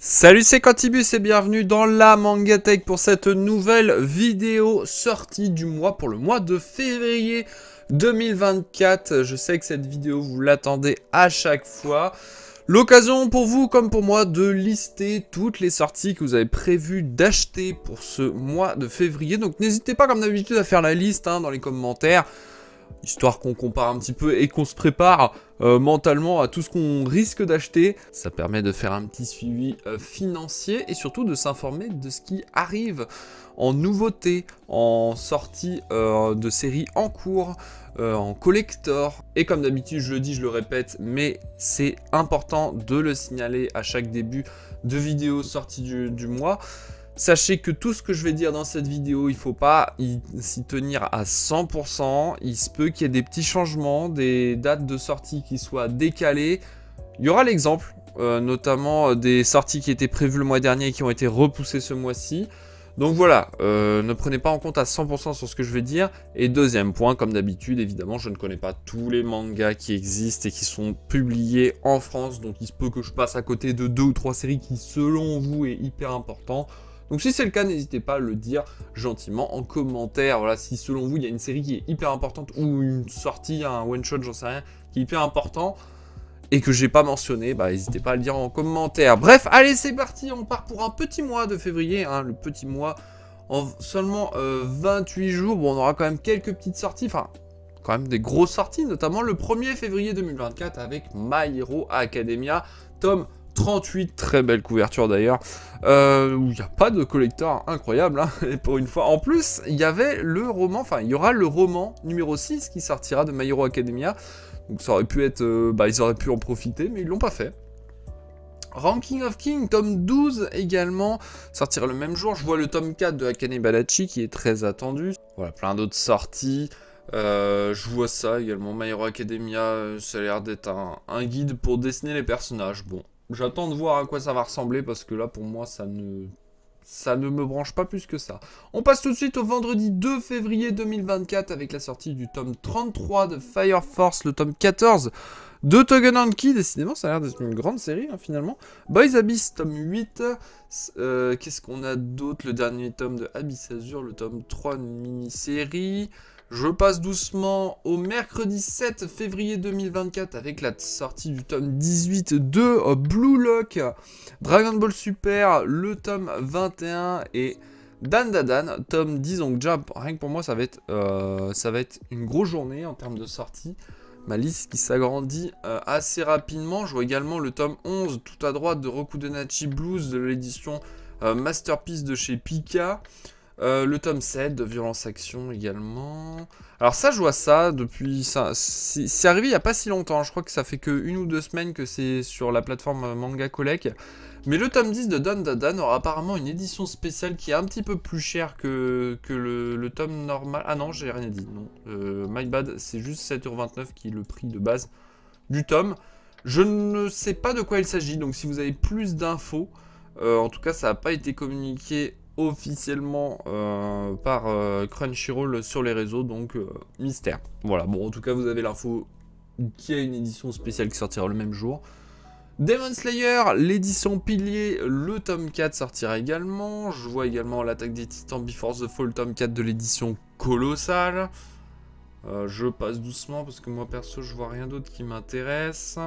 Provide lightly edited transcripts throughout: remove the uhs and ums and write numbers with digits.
Salut, c'est Quantibus et bienvenue dans la Manga Tech pour cette nouvelle vidéo sortie du mois pour le mois de février 2024. Je sais que cette vidéo vous l'attendez à chaque fois. L'occasion pour vous comme pour moi de lister toutes les sorties que vous avez prévu d'acheter pour ce mois de février. Donc n'hésitez pas comme d'habitude à faire la liste dans les commentaires, histoire qu'on compare un petit peu et qu'on se prépare mentalement à tout ce qu'on risque d'acheter. Ça permet de faire un petit suivi financier et surtout de s'informer de ce qui arrive en nouveauté, en sortie de séries en cours, en collector. Et comme d'habitude, je le dis, je le répète, mais c'est important de le signaler à chaque début de vidéo sortie du mois. Sachez que tout ce que je vais dire dans cette vidéo, il ne faut pas s'y tenir à 100%. Il se peut qu'il y ait des petits changements, des dates de sortie qui soient décalées. Il y aura l'exemple, notamment des sorties qui étaient prévues le mois dernier et qui ont été repoussées ce mois-ci. Donc voilà, ne prenez pas en compte à 100% sur ce que je vais dire. Et deuxième point, comme d'habitude, évidemment, je ne connais pas tous les mangas qui existent et qui sont publiés en France. Donc il se peut que je passe à côté de 2 ou 3 séries qui, selon vous, est hyper important. Donc si c'est le cas, n'hésitez pas à le dire gentiment en commentaire. Voilà, si selon vous, il y a une série qui est hyper importante ou une sortie, un one-shot, j'en sais rien, qui est hyper important et que j'ai pas mentionné, bah n'hésitez pas à le dire en commentaire. Bref, allez, c'est parti, on part pour un petit mois de février, le petit mois en seulement 28 jours. Bon, on aura quand même quelques petites sorties, enfin, quand même des grosses sorties, notamment le 1er février 2024 avec My Hero Academia, tome 38, très belle couverture d'ailleurs, où il n'y a pas de collector incroyable, et pour une fois. En plus, il y avait le roman, enfin, il y aura le roman numéro 6 qui sortira de My Hero Academia, donc ça aurait pu être, ils auraient pu en profiter, mais ils l'ont pas fait. Ranking of King, tome 12 également, sortira le même jour. Je vois le tome 4 de Akane Badachi qui est très attendu. Voilà, plein d'autres sorties. Je vois ça également, My Hero Academia, ça a l'air d'être un guide pour dessiner les personnages. Bon, j'attends de voir à quoi ça va ressembler parce que là, pour moi, ça ne me branche pas plus que ça. On passe tout de suite au vendredi 2 février 2024 avec la sortie du tome 33 de Fire Force, le tome 14 de Tougen Anki. Décidément, ça a l'air d'être une grande série finalement. Boys Abyss, tome 8. Qu'est-ce qu'on a d'autre? Le dernier tome de Abyss Azure, le tome 3, une mini-série. Je passe doucement au mercredi 7 février 2024 avec la sortie du tome 18 de Blue Lock, Dragon Ball Super, le tome 21 et Dan Dadan, tome 10. Donc déjà, rien que pour moi, ça va être une grosse journée en termes de sortie. Ma liste qui s'agrandit assez rapidement. Je vois également le tome 11 tout à droite de Rokudenachi Blues de l'édition Masterpiece de chez Pika. Le tome 7 de Violence Action également. Alors ça, je vois ça depuis... C'est arrivé il n'y a pas si longtemps. Je crois que ça fait que 1 ou 2 semaines que c'est sur la plateforme Manga Collect. Mais le tome 10 de Dan Dadan aura apparemment une édition spéciale qui est un petit peu plus chère que le tome normal. Ah non, j'ai rien dit. Non, my bad, c'est juste 7,29 € qui est le prix de base du tome. Je ne sais pas de quoi il s'agit. Donc si vous avez plus d'infos, en tout cas ça n'a pas été communiqué officiellement par Crunchyroll sur les réseaux, donc mystère. Voilà, bon, en tout cas, vous avez l'info qu'il y a une édition spéciale qui sortira le même jour. Demon Slayer, l'édition pilier, le tome 4 sortira également. Je vois également l'Attaque des Titans Before the Fall, tome 4 de l'édition colossale. Je passe doucement parce que moi, perso, je vois rien d'autre qui m'intéresse.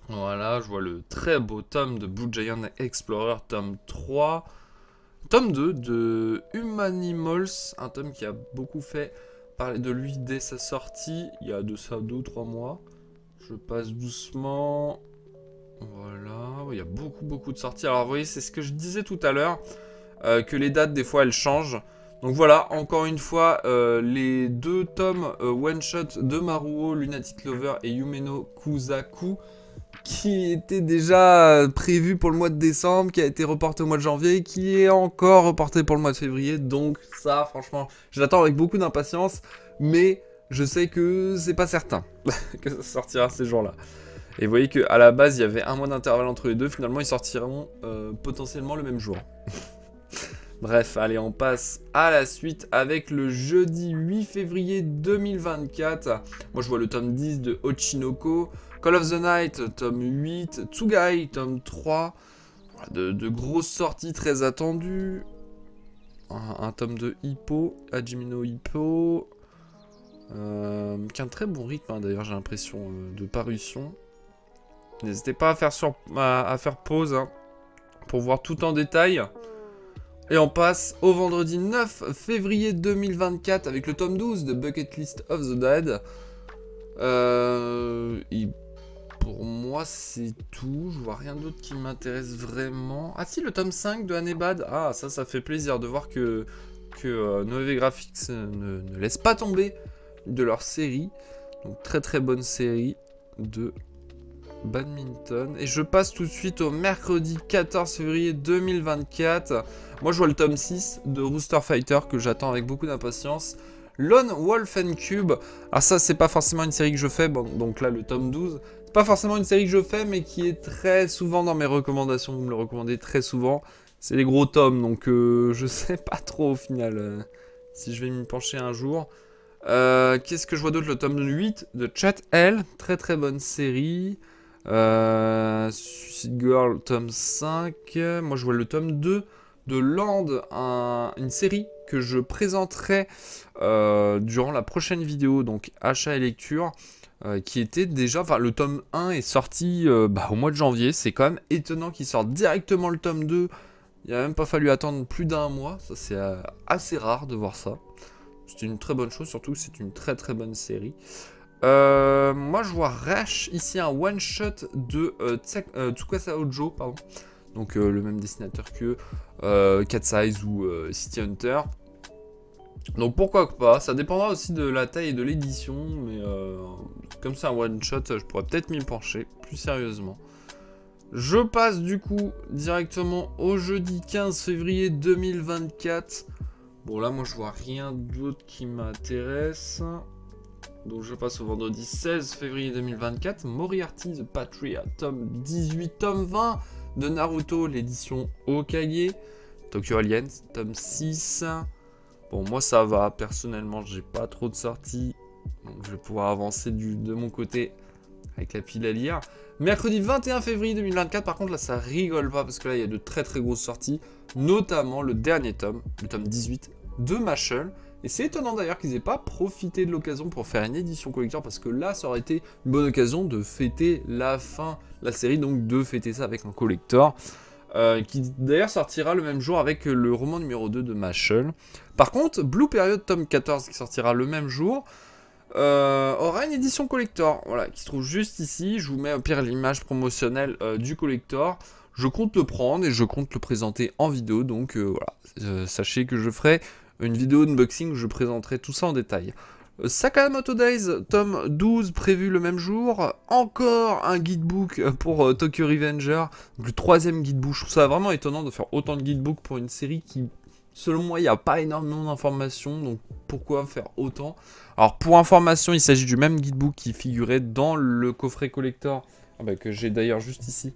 Voilà, je vois le très beau tome de Blue Giant Explorer, tome 3. Tome 2 de Humanimals, un tome qui a beaucoup fait parler de lui dès sa sortie, il y a de ça 2 ou 3 mois. Je passe doucement. Voilà, il y a beaucoup de sorties. Alors vous voyez, c'est ce que je disais tout à l'heure, que les dates des fois elles changent. Donc voilà, encore une fois, les 2 tomes one-shot de Maruo, Lunatic Lover et Yumeno Kusaku, qui était déjà prévu pour le mois de décembre, qui a été reporté au mois de janvier, qui est encore reporté pour le mois de février. Donc ça, franchement, je l'attends avec beaucoup d'impatience, mais je sais que c'est pas certain que ça sortira ces jours-là. Et vous voyez qu'à la base, il y avait un mois d'intervalle entre les deux. Finalement, ils sortiront potentiellement le même jour. Bref, allez, on passe à la suite avec le jeudi 8 février 2024. Moi, je vois le tome 10 de Ochinoko. Call of the Night, tome 8, Tsugai, tome 3, de grosses sorties très attendues. Un tome de Hippo, Hajime Hippo. Qui a un très bon rythme, hein, d'ailleurs, j'ai l'impression, de parution. N'hésitez pas à faire pause hein, pour voir tout en détail. Et on passe au vendredi 9 février 2024 avec le tome 12 de Bucket List of the Dead. Pour moi, c'est tout. Je vois rien d'autre qui m'intéresse vraiment. Ah si, le tome 5 de Hanebad. Ah, ça fait plaisir de voir que Noé Graphics ne laisse pas tomber de leur série. Donc très très bonne série de badminton. Et je passe tout de suite au mercredi 14 février 2024. Moi je vois le tome 6 de Rooster Fighter que j'attends avec beaucoup d'impatience. Lone Wolf and Cube. Alors ça c'est pas forcément une série que je fais, bon, donc là le tome 12. C'est pas forcément une série que je fais mais qui est très souvent dans mes recommandations. Vous me le recommandez très souvent. C'est les gros tomes donc je sais pas trop au final si je vais m'y pencher un jour. Qu'est-ce que je vois d'autre? Le tome 8 de Chat L. Très très bonne série. Suicide Girl tome 5. Moi je vois le tome 2 de Land, une série que je présenterai durant la prochaine vidéo, donc achat et lecture, qui était déjà, enfin le tome 1 est sorti au mois de janvier. C'est quand même étonnant qu'il sorte directement le tome 2. Il n'a même pas fallu attendre plus d'un mois, ça c'est assez rare de voir ça. C'est une très bonne chose, surtout que c'est une très très bonne série. Moi je vois Rash ici, un one shot de Tsukasa Ojo, pardon. Donc le même dessinateur que Cat's Eyes ou City Hunter. Donc pourquoi pas, ça dépendra aussi de la taille et de l'édition, mais comme c'est un one shot, je pourrais peut-être m'y pencher plus sérieusement. Je passe du coup directement au jeudi 15 février 2024. Bon là moi je vois rien d'autre qui m'intéresse. Donc je passe au vendredi 16 février 2024. Moriarty the Patriot, tome 18, tome 20 de Naruto, l'édition Hokage. Tokyo Aliens, tome 6. Bon moi ça va, personnellement j'ai pas trop de sorties. Donc je vais pouvoir avancer de mon côté avec la pile à lire. Mercredi 21 février 2024, par contre là ça rigole pas parce que là il y a de très très grosses sorties. Notamment le dernier tome, le tome 18 de Mashle. Et c'est étonnant d'ailleurs qu'ils aient pas profité de l'occasion pour faire une édition collector, parce que là ça aurait été une bonne occasion de fêter la fin de la série, donc de fêter ça avec un collector. Qui d'ailleurs sortira le même jour avec le roman numéro 2 de Mashle. Par contre, Blue Period tome 14 qui sortira le même jour aura une édition collector, voilà, qui se trouve juste ici. Je vous mets au pire l'image promotionnelle du collector. Je compte le prendre et je compte le présenter en vidéo, donc voilà, sachez que je ferai une vidéo d'unboxing où je présenterai tout ça en détail. Sakamoto Days, tome 12, prévu le même jour. Encore un guidebook pour Tokyo Revenger, donc le troisième guidebook. Je trouve ça vraiment étonnant de faire autant de guidebooks pour une série qui, selon moi, il n'y a pas énormément d'informations, donc pourquoi faire autant? Alors pour information, il s'agit du même guidebook qui figurait dans le coffret collector, que j'ai d'ailleurs juste ici.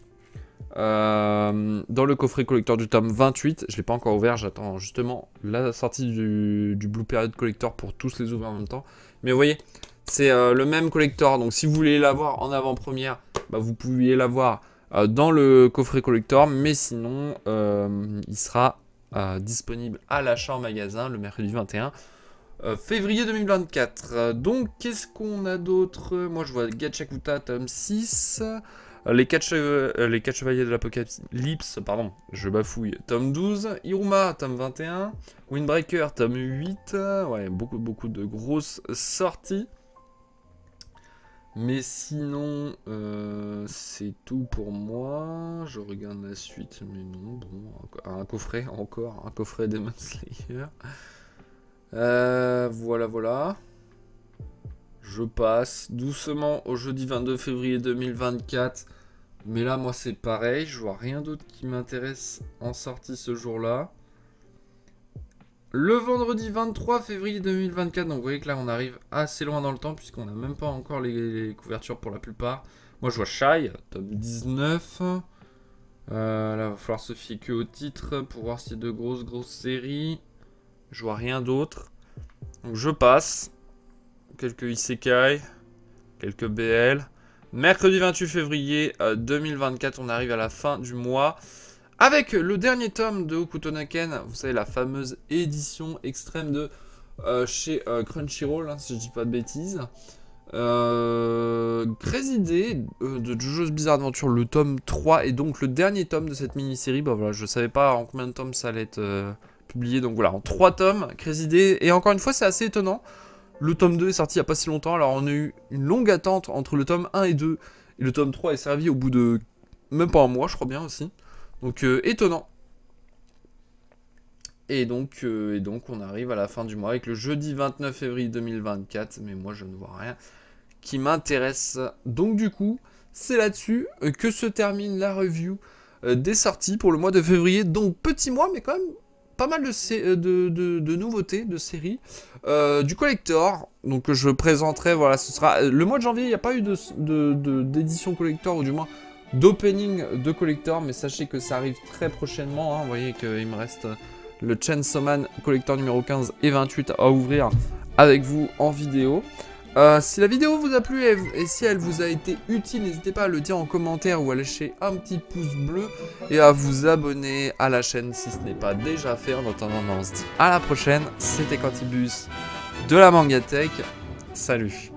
Dans le coffret collector du tome 28, je ne l'ai pas encore ouvert, j'attends justement la sortie du Blue Period collector pour tous les ouvrir en même temps. Mais vous voyez, c'est le même collector, donc si vous voulez l'avoir en avant-première, vous pouvez l'avoir dans le coffret collector, mais sinon il sera disponible à l'achat en magasin le mercredi 21 février 2024. Donc qu'est-ce qu'on a d'autre? Moi je vois Gachakuta tome 6. Les 4 chevaliers de l'apocalypse, pardon, je bafouille, tome 12, Iruma, tome 21, Windbreaker, tome 8, ouais, beaucoup de grosses sorties. Mais sinon, c'est tout pour moi, je regarde la suite, mais non, bon, un coffret, encore, un coffret Demon Slayer. Voilà. Je passe doucement au jeudi 22 février 2024. Mais là, moi, c'est pareil. Je vois rien d'autre qui m'intéresse en sortie ce jour-là. Le vendredi 23 février 2024. Donc, vous voyez que là, on arrive assez loin dans le temps, puisqu'on n'a même pas encore les couvertures pour la plupart. Moi, je vois Shy, tome 19. Là, il va falloir se fier que au titre pour voir s'il y a de grosses séries. Je vois rien d'autre. Donc, je passe. Quelques isekai, quelques BL. Mercredi 28 février 2024, on arrive à la fin du mois Avec le dernier tome de Hokuto no Ken, vous savez, la fameuse édition extrême de chez Crunchyroll, hein, si je dis pas de bêtises. Crazy Day de JoJo's Bizarre Adventure, le tome 3 et donc le dernier tome de cette mini-série. Bah voilà, je savais pas en combien de tomes ça allait être publié, donc voilà, en 3 tomes, Crazy Day. Et encore une fois, c'est assez étonnant. Le tome 2 est sorti il y a pas si longtemps, alors on a eu une longue attente entre le tome 1 et 2. Et le tome 3 est servi au bout de même pas un mois, je crois bien aussi. Donc étonnant. Et donc on arrive à la fin du mois avec le jeudi 29 février 2024. Mais moi je ne vois rien qui m'intéresse. Donc du coup, c'est là-dessus que se termine la review des sorties pour le mois de février. Donc petit mois, mais quand même pas mal de nouveautés, de séries. Du collector, donc je présenterai, voilà, ce sera... Le mois de janvier, il n'y a pas eu d'édition collector, ou du moins d'opening de collector, mais sachez que ça arrive très prochainement, hein. Vous voyez qu'il me reste le Chainsaw Man collector numéro 15 et 28 à ouvrir avec vous en vidéo. Si la vidéo vous a plu et si elle vous a été utile, n'hésitez pas à le dire en commentaire ou à lâcher un petit pouce bleu et à vous abonner à la chaîne si ce n'est pas déjà fait. En attendant, on se dit à la prochaine. C'était Quantibus de la Mangatech. Salut!